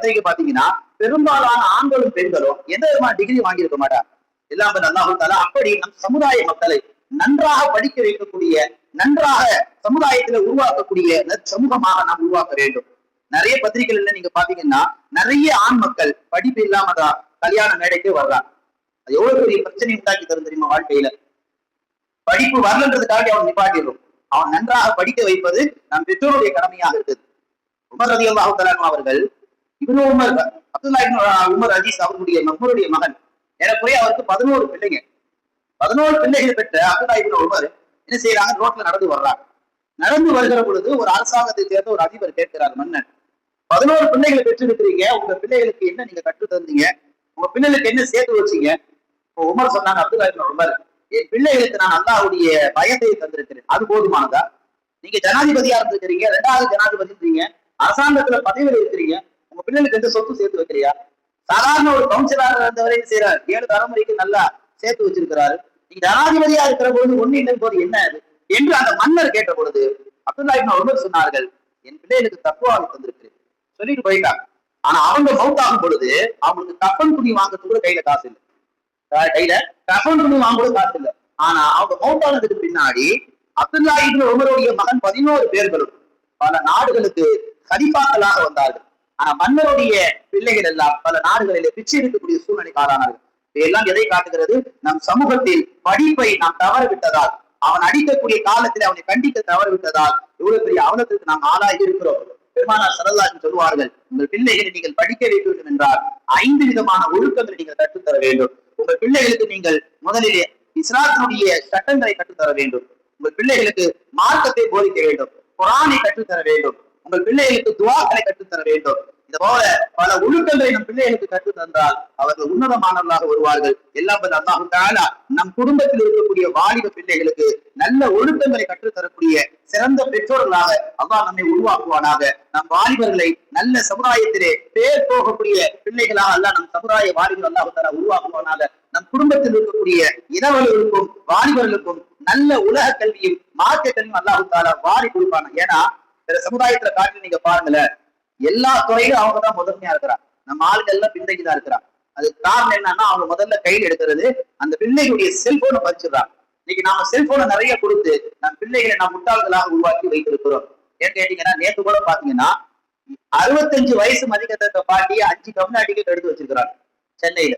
பத்திரிகை பாத்தீங்கன்னா பெரும்பாலான ஆண்களும் பெண்களும் எந்த விதமான டிகிரி வாங்கியிருக்க மாட்டார். எல்லாம் அல்லாஹ் தஆலா அப்படி நம் சமுதாய மக்களை நன்றாக படிக்க வைக்கக்கூடிய, நன்றாக சமுதாயத்தில் உருவாக்கக்கூடிய சமூகமாக நாம் உருவாக்க வேண்டும். நிறைய பத்திரிகைகள்ல நீங்க பாத்தீங்கன்னா நிறைய ஆண் மக்கள் படிப்பு இல்லாம தான் கல்யாண மேடைக்கே வர்றாங்க. அது எவ்வளவு பெரிய பிரச்சனை உண்டாக்கி தரும் தெரியுமா? வாழ்க்கையில படிப்பு வரலன்றதுக்காக அவன் நிப்பாட்டிடும். அவன் நன்றாக படிக்க வைப்பது நம் பெற்றோருடைய கடமையாக இருக்குது. உமர் ரலியல்லாஹு தஆலா அவர்கள் இப்னு உமர் அப்துல்லா இப்னு உமர் அஜீஸ் அவருடைய மகன். ஏறக்குறைய அவருக்கு 11 பிள்ளைங்க. 11 பிள்ளைகள் பெற்ற அப்துல்லா இப்னு உமர் என்ன செய்யறாங்க? ரோட்ல நடந்து வர்றாங்க. நடந்து வருகிற பொழுது ஒரு அரசாங்கத்தை சேர்ந்த ஒரு அதிபர் கேட்கிறார், மன்னன் 11 பிள்ளைகளை பெற்றிருக்கிறீங்க, உங்க பிள்ளைகளுக்கு என்ன நீங்க கற்று தந்தீங்க? உங்க பிள்ளைகளுக்கு என்ன சேர்த்து வச்சீங்க? உமர் சொன்னாங்க, அப்துல்லா இப்னு உமர், என் பிள்ளைகளுக்கு நான் அல்லாஹ்வுடைய பயத்தை தந்திருக்கிறேன், அது போதுமானதா? நீங்க ஜனாதிபதியா இருந்திருக்கிறீங்க, 2வது ஜனாதிபதி இருக்கீங்க, அரசாங்கத்துல பதவியில் இருக்கிறீங்க, உங்க பிள்ளைகளுக்கு எந்த சொத்து சேர்த்து வைக்கிறியா? சாதாரண ஒரு கவுன்சிலர் இருந்தவரை செய்யறாரு, 7 தலைமுறைக்கு நல்லா சேர்த்து வச்சிருக்கிறாரு. நீங்க ஜனாதிபதியா இருக்கிற பொழுது ஒண்ணு இல்லை போது என்ன அது என்று அந்த மன்னர் கேட்ட பொழுது அப்துல்லா இப்னு உமர் சொன்னார்கள், என் பிள்ளைகளுக்கு தக்குவாவை தந்திருக்கிறேன் சொல்லிட்டு போயிட்டாங்க. ஆனா அவங்க மௌத்தாகும் பொழுது அவங்களுக்கு கஃபன் துணி வாங்குறதுக்கு கூட கையில காசு இல்லை. கையில கஃபன் துணி வாங்குறது காசு இல்லை. ஆனா அவங்க மௌத்தானதுக்கு பின்னாடி அப்துல்லா இப்னு உமருடைய மகன் 11 பேர்களும் பல நாடுகளுக்கு கலிஃபாக்களாக வந்தார்கள். ஆனா மன்னருடைய பிள்ளைகள் எல்லாம் பல நாடுகளிலே பிச்சை எடுக்கக்கூடிய சூழ்நிலைக்கு ஆளானார்கள். இதெல்லாம் எதை காட்டுகிறது? நம் சமூகத்தில் படிப்பை நாம் தவறவிட்டதால், அவன் அடிக்கக்கூடிய காலத்தில் அவனை கண்டிக்க தவறவிட்டதால் எவ்வளவு பெரிய அவலத்திற்கு நாம் ஆளாகி இருக்கிறோம். பெருமானார் ஸல்லல்லாஹு அலைஹி வஸல்லம் சொல்வார்கள், உங்கள் பிள்ளைகளை நீங்கள் படிக்க வைக்க வேண்டும் என்றால் 5 விதமான ஒழுக்கங்களை நீங்கள் கற்றுத்தர வேண்டும். உங்கள் பிள்ளைகளுக்கு நீங்கள் முதலிலே இஸ்லாத்தினுடைய சட்டங்களை கற்றுத்தர வேண்டும். உங்கள் பிள்ளைகளுக்கு மார்க்கத்தை போதிக்க வேண்டும், குர்ஆனை கற்றுத்தர வேண்டும், உங்கள் பிள்ளைகளுக்கு துஆக்களை கற்றுத்தர வேண்டும். இது போல பல ஒழுக்கங்களை நம் பிள்ளைகளுக்கு கற்றுத் தந்தால் அவர்கள் உன்னதமானவர்களாக வருவார்கள். எல்லாம் வல்ல அல்லாஹ் தஆலா நம் குடும்பத்தில் இருக்கக்கூடிய வாலிப பிள்ளைகளுக்கு நல்ல ஒழுக்கங்களை கற்றுத்தரக்கூடிய சிறந்த பெற்றோர்களாக அல்லாஹ் நம்மை உருவாக்குவானாக. நம் வாலிபர்களை நல்ல சமுதாயத்திலே பேர் போகக்கூடிய பிள்ளைகளாக அல்லாஹ் நம் சமுதாய வாலிபர் அல்லாஹ் தஆலா உருவாக்குவானாக. நம் குடும்பத்தில் இருக்கக்கூடிய இளவர்களுக்கும் வாலிபர்களுக்கும் நல்ல உலக கல்வியும் மார்க்க கல்வியும் அல்லாஹ் தஆலா வாரி கொடுப்பாங்க. ஏன்னா வேற சமுதாயத்துல காட்டி நீங்க பாருங்களேன், எல்லா துறையிலும் அவங்க தான் முதன்மையா இருக்கிறாங்க, நம்ம ஆளுகள் எல்லாம் பின்தங்கிதான் இருக்கிறாங்க. அது காரணம் என்னன்னா அவங்க முதல்ல கையில் எடுக்கிறது அந்த பிள்ளைகளுடைய செல்போனை பறிச்சிடுறாங்க. இன்னைக்கு நாம செல்போனை நிறைய கொடுத்து நம் பிள்ளைகளை நாம் முட்டாள்களாக உருவாக்கி வைத்திருக்கிறோம். ஏன்னு கேட்டீங்கன்னா நேற்று கூட பாத்தீங்கன்னா 65 வயசு மதிக்கத்தக்க பாட்டியை 5 கம்நாட்டிக்கு எடுத்து வச்சிருக்கிறாங்க சென்னையில.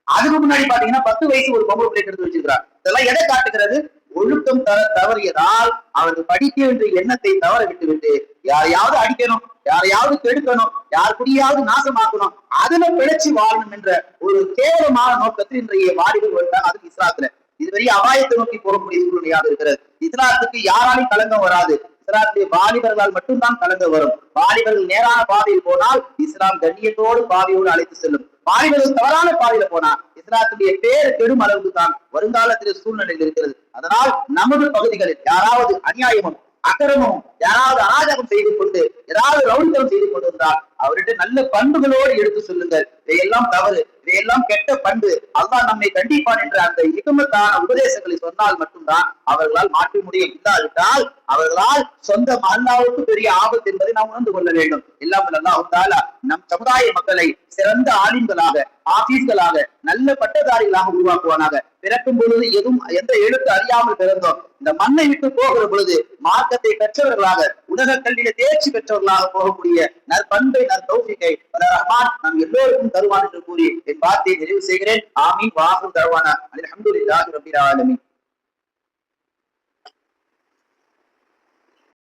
அதுக்கு முன்னாடி பாத்தீங்கன்னா 10 வயசு ஒரு பொம்பளை பிள்ளைக்கு எடுத்து வச்சிருக்கிறாங்க. இதெல்லாம் எதை காட்டுகிறது? ஒழுக்கம் தவறியதால் அவர்கள் படிக்க வேண்டிய எண்ணத்தை தவற விட்டு யாரையாவது அடிக்கணும், யாரையாவது கெடுக்கணும், யார் குடியாவது நாசமாக்கணும், அதுல பிழைச்சி வாழணும் என்ற ஒரு கேவலமான நோக்கத்தில் இன்றைய வாலிபர்கள் வருகிறாங்க. அதுக்கு இஸ்லாத்துல இது பெரிய அபாயத்தை நோக்கி போகக்கூடிய சூழ்நிலையாக இருக்கிறது. இஸ்லாத்துக்கு யாராலையும் கலங்கம் வராது, இஸ்லாத்துடைய வாலிபர்களால் மட்டும்தான் கலங்க வரும். வாலிபர்கள் நேரான பாதையில் போனால் இஸ்லாம் கண்ணியத்தோடு பாதையோடு அழைத்து செல்லும். வாலிபர்கள் தவறான பாதையில போனா இஸ்லாத்துடைய பேர் கெடும் அளவுக்கு தான் வருங்காலத்தில் சூழ்நிலையில் இருக்கிறது. அதனால் நமது பகுதிகளில் யாராவது அநியாயமும் அக்கிரமும் யாராவது அராஜகம் செய்து கொண்டு ஏதாவது ரவுடித்தனம் செய்து கொண்டு இருந்தால் அவர்கிட்ட நல்ல பண்புகளோடு எடுத்து சொல்லுங்கள். இதையெல்லாம் தவறு, இதையெல்லாம் கெட்ட பண்பு, அல்லாஹ் நம்மை கண்டிப்பான் என்ற அந்த இகமத்தான உபதேசங்களை சொன்னால் மட்டும்தான் அவர்களால் மாற்ற முடியும். இல்லாவிட்டால் அவர்களால் சொந்த அல்லாஹ்வுக்கு பெரிய ஆபத்து என்பதை நாம் உணர்ந்து கொள்ள வேண்டும். எல்லாம் அல்லாஹ் தஆலா நம் சமுதாய மக்களை சிறந்த ஆலிம்களாக, ஆபீஸ்களாக, நல்ல பட்டதாரிகளாக உருவாக்குவானாக. பிறக்கும் பொழுது எந்த எழுத்து அறியாமல் பிறந்தோம், இந்த மண்ணை விட்டு போகிற பொழுது மார்க்கத்தை கற்றவர்களாக, உலக கல்வியில தேர்ச்சி பெற்றவர்களாக போகக்கூடிய நற்பண்பை, நற்தௌஃபீகை ரஹ்மான் நம் எல்லோருக்கும் தருவான் என்று கூறி என் வார்த்தையை நிறைவு செய்கிறேன். ஆமீன். வாஹிரு தஅவானா அல்ஹம்துலில்லாஹி ரப்பில் ஆலமீன்.